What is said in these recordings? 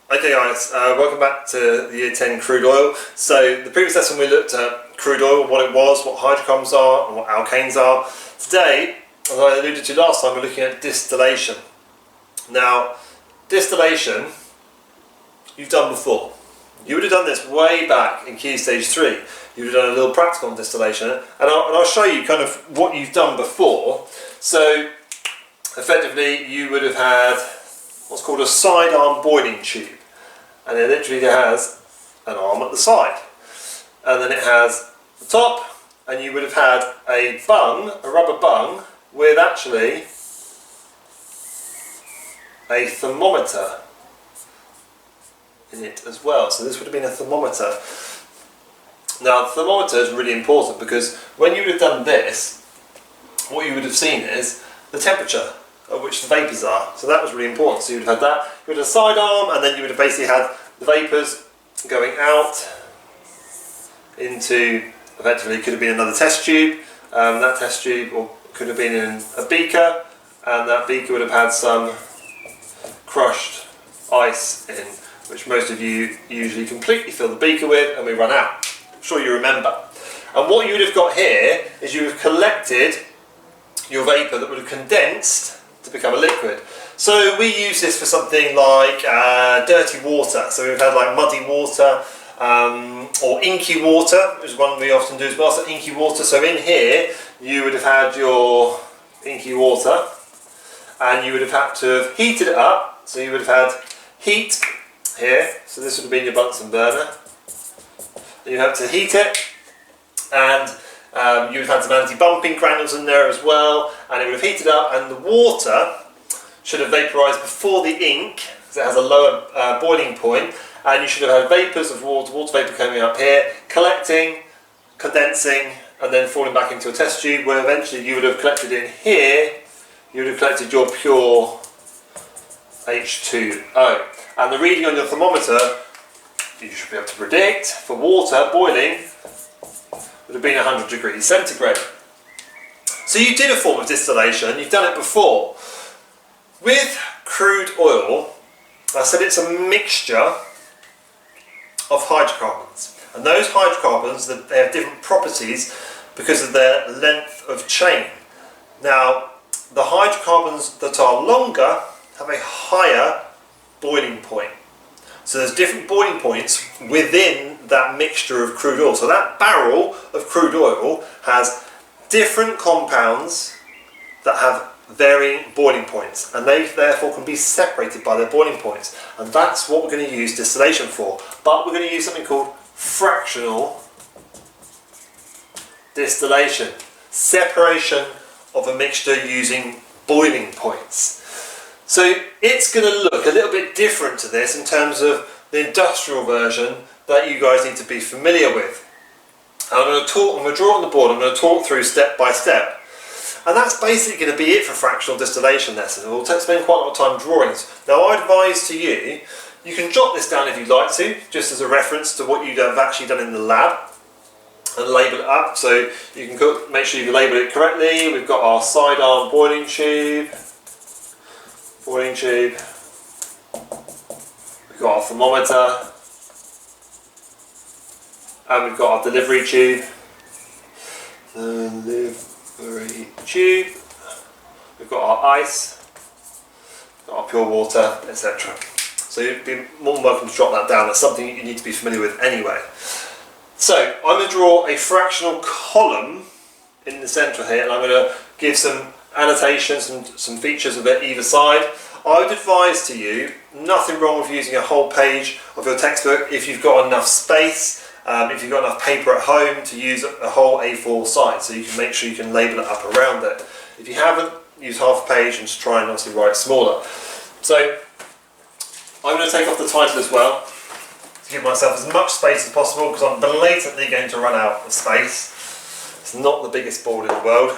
Okay guys, welcome back to the Year 10 crude oil. So the previous lesson we looked at crude oil, what it was, what hydrocarbons are and what alkanes are. Today, as I alluded to last time, we're looking at distillation. Now, distillation, you've done before. You would have done this way back in Key Stage 3. You would have done a little practical on distillation, and I'll show you kind of what you've done before. So, effectively, you would have had what's called a sidearm boiling tube. And it literally has an arm at the side. And then it has the top, and you would have had a bung, a rubber bung, with actually a thermometer in it as well. So this would have been a thermometer. Now the thermometer is really important because when you would have done this, what you would have seen is the temperature at which the vapours are. So that was really important. So you would have had that, you would have a side arm, and then you would have basically had the vapours going out into, effectively could have been another test tube. That test tube or could have been in a beaker, and that beaker would have had some crushed ice in, which most of you usually completely fill the beaker with, and we run out. I'm sure you remember. And what you would have got here is you would have collected your vapour that would have condensed to become a liquid. So we use this for something like dirty water. So we've had like muddy water or inky water, which is one we often do as well. So inky water. So in here you would have had your inky water, and you would have had to have heated it up. So you would have had heat here. So this would have been your Bunsen burner. And you have to heat it, and you would have had some anti-bumping granules in there as well, and it would have heated up, and the water should have vaporised before the ink, because it has a lower boiling point, and you should have had vapours of water vapour coming up here, collecting, condensing, and then falling back into a test tube, where eventually you would have collected in here, you would have collected your pure H2O. And the reading on your thermometer, you should be able to predict, for water boiling, would have been 100 degrees centigrade. So you did a form of distillation, you've done it before. With crude oil, I said it's a mixture of hydrocarbons. And those hydrocarbons, they have different properties because of their length of chain. Now, the hydrocarbons that are longer have a higher boiling point. So there's different boiling points within that mixture of crude oil. So that barrel of crude oil has different compounds that have varying boiling points, and they therefore can be separated by their boiling points. And that's what we're going to use distillation for. But we're going to use something called fractional distillation. Separation of a mixture using boiling points. So it's going to look a little bit different to this in terms of the industrial version that you guys need to be familiar with. And I'm going to draw on the board, I'm going to talk through step by step. And that's basically going to be it for fractional distillation lesson. We'll spend quite a lot of time drawing this. Now I advise to you, you can jot this down if you'd like to, just as a reference to what you have actually done in the lab, and label it up. So you can make sure you label it correctly. We've got our sidearm boiling tube. We've got our thermometer, and we've got our delivery tube. We've got our ice, we've got our pure water, etc. So you'd be more than welcome to jot that down. That's something you need to be familiar with anyway. So I'm going to draw a fractional column in the centre here, and I'm going to give some annotations and some features of it either side. I would advise to you, nothing wrong with using a whole page of your textbook if you've got enough space, if you've got enough paper at home to use a whole A4 side, so you can make sure you can label it up around it. If you haven't, use half a page and just try and obviously write smaller. So I'm going to take off the title as well, to give myself as much space as possible, because I'm blatantly going to run out of space. It's not the biggest board in the world.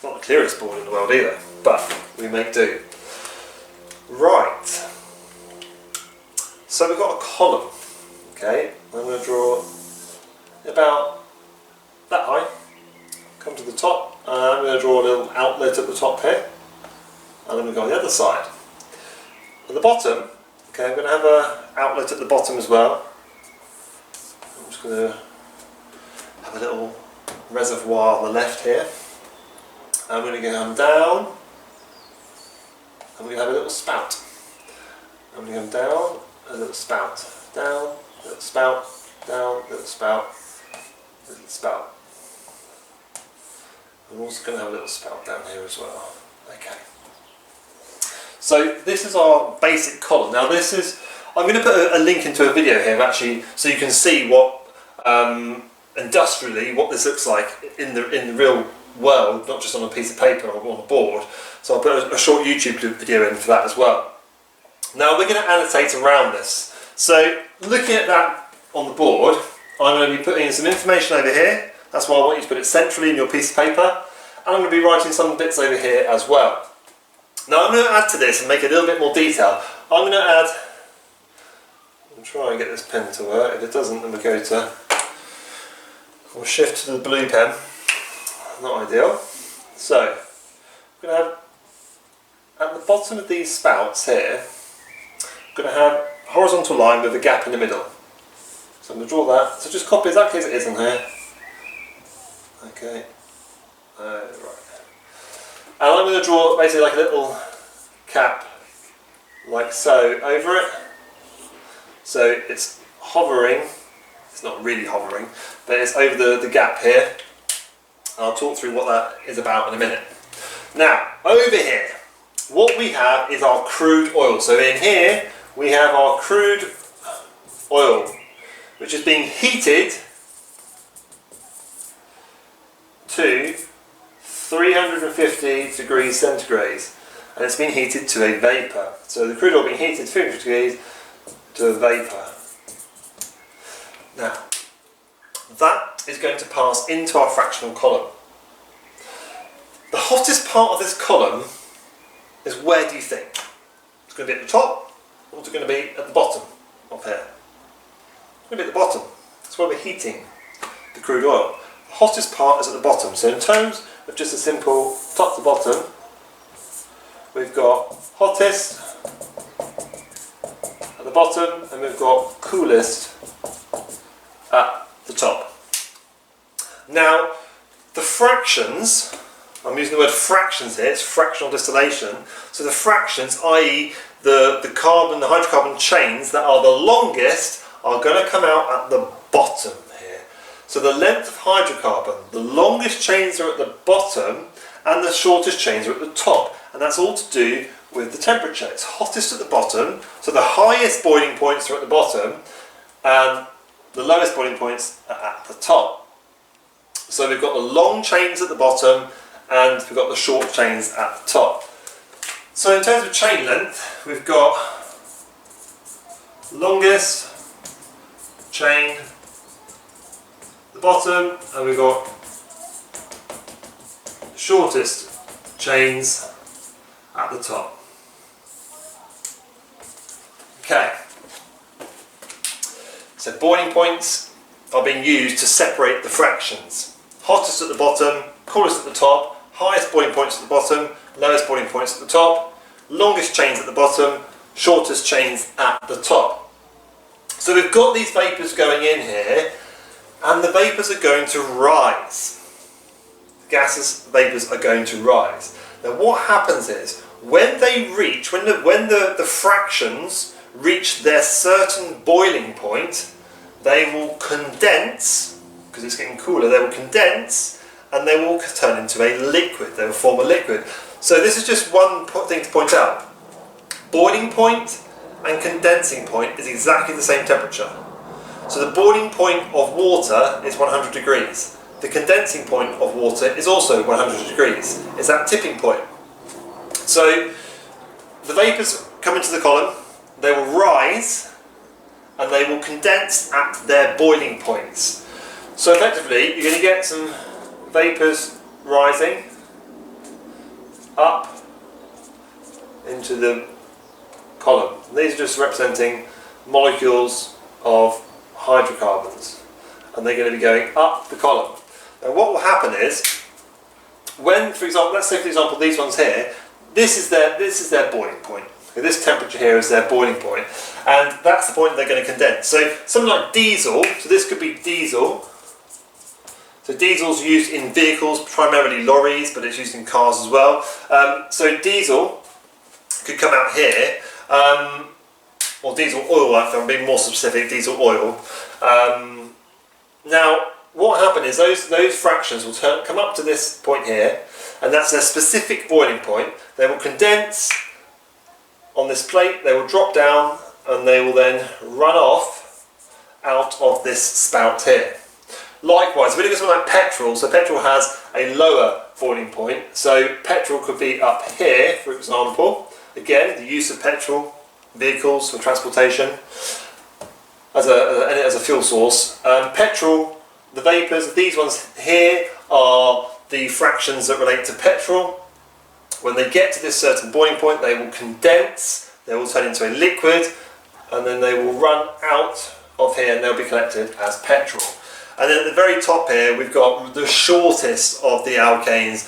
Not the clearest board in the world either, but we make do. Right, so we've got a column, okay, I'm going to draw about that high, come to the top, and I'm going to draw a little outlet at the top here, and then we go on the other side. At the bottom, Okay, I'm going to have an outlet at the bottom as well. I'm just going to have a little reservoir on the left here. I'm going to go down. I'm going to have a little spout. I'm going to go down, a little spout, down, a little spout, down, a little spout, a little spout. I'm also going to have a little spout down here as well. Okay. So this is our basic column. Now this is, I'm going to put a link into a video here actually, so you can see what industrially what this looks like in the real world, not just on a piece of paper or on a board. So I'll put a short YouTube video in for that as well. Now we're going to annotate around this. So looking at that on the board, I'm going to be putting in some information over here. That's why I want you to put it centrally in your piece of paper. And I'm going to be writing some bits over here as well. Now I'm going to add to this and make it a little bit more detail. I'm going to add, I'll try and get this pen to work. If it doesn't, then we'll shift to the blue pen. Not ideal. So I'm going to have, at the bottom of these spouts here, I'm going to have a horizontal line with a gap in the middle. So I'm going to draw that. So just copy exactly as it is on here. Okay. Right. And I'm going to draw basically like a little cap, like so, over it. So it's hovering. It's not really hovering, but it's over the gap here. I'll talk through what that is about in a minute. Now, over here, what we have is our crude oil. So in here, we have our crude oil, which is being heated to 350 degrees centigrade, and it's been heated to a vapour. So the crude oil being heated 350 degrees to a vapour. Now, that is going to pass into our fractional column. The hottest part of this column is, where do you think? It's going to be at the top, or is it going to be at the bottom of here? It's going to be at the bottom. That's where we're heating the crude oil. The hottest part is at the bottom. So in terms of just a simple top to bottom, we've got hottest at the bottom and we've got coolest at the top. Now, the fractions, I'm using the word fractions here, it's fractional distillation. So the fractions, i.e. the hydrocarbon chains that are the longest, are going to come out at the bottom here. So the length of hydrocarbon, the longest chains are at the bottom and the shortest chains are at the top. And that's all to do with the temperature. It's hottest at the bottom, so the highest boiling points are at the bottom and the lowest boiling points are at the top. So we've got the long chains at the bottom and we've got the short chains at the top. So in terms of chain length, we've got longest chain at the bottom and we've got shortest chains at the top. Okay. So boiling points are being used to separate the fractions. Hottest at the bottom, coolest at the top, highest boiling points at the bottom, lowest boiling points at the top, longest chains at the bottom, shortest chains at the top. So we've got these vapours going in here, and the vapours are going to rise. The gases, vapours are going to rise. Now what happens is, when they reach, when the fractions reach their certain boiling point, they will condense, because it's getting cooler, they will condense and they will turn into a liquid, they will form a liquid. So this is just one thing to point out. Boiling point and condensing point is exactly the same temperature. So the boiling point of water is 100 degrees. The condensing point of water is also 100 degrees. It's that tipping point. So the vapours come into the column, they will rise and they will condense at their boiling points. So effectively you're going to get some vapours rising up into the column. And these are just representing molecules of hydrocarbons and they're going to be going up the column. Now what will happen is, when, for example, let's say for example these ones here, this is their boiling point. Okay, this temperature here is their boiling point, and that's the point they're going to condense. So something like diesel, so this could be diesel. So diesel's used in vehicles, primarily lorries, but it's used in cars as well. So diesel could come out here, or diesel oil, if I'm being more specific, diesel oil. Now, what happened is those fractions will come up to this point here, and that's their specific boiling point. They will condense on this plate, they will drop down, and they will then run off out of this spout here. Likewise, if we look at something like petrol, so petrol has a lower boiling point, so petrol could be up here, for example. Again, the use of petrol vehicles for transportation as a fuel source. Petrol, the vapours, these ones here are the fractions that relate to petrol. When they get to this certain boiling point, they will condense, they will turn into a liquid, and then they will run out of here and they'll be collected as petrol. And then at the very top here, we've got the shortest of the alkanes.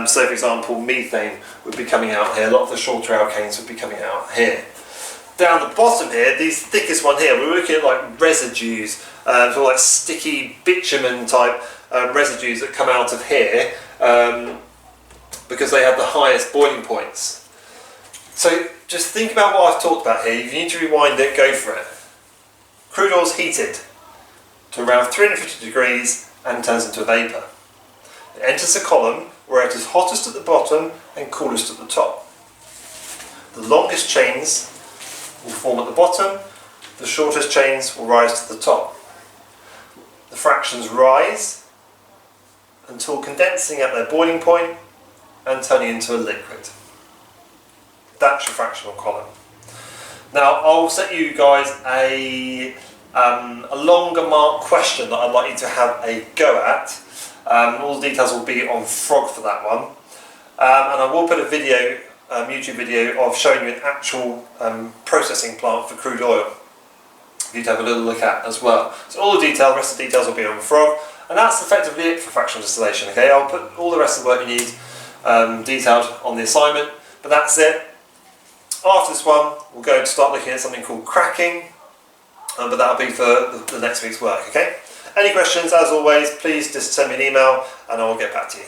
So for example, methane would be coming out here. A lot of the shorter alkanes would be coming out here. Down the bottom here, these thickest one here, we're looking at like residues, sort of like sticky bitumen type residues that come out of here because they have the highest boiling points. So just think about what I've talked about here. If you need to rewind it, go for it. Crude oil is heated to around 350 degrees and turns into a vapour. It enters a column where it is hottest at the bottom and coolest at the top. The longest chains will form at the bottom, the shortest chains will rise to the top. The fractions rise until condensing at their boiling point and turning into a liquid. That's your fractional column. Now I'll set you guys a longer mark question that I'd like you to have a go at. All the details will be on Frog for that one. And I will put a video, YouTube video of showing you an actual processing plant for crude oil for you to have a little look at as well. So all the rest of the details will be on Frog, and that's effectively it for fractional distillation. Okay, I'll put all the rest of the work you need detailed on the assignment, but that's it. After this one, we'll go and start looking at something called cracking, but that'll be for the next week's work. Okay. Any questions, as always, please just send me an email and I will get back to you.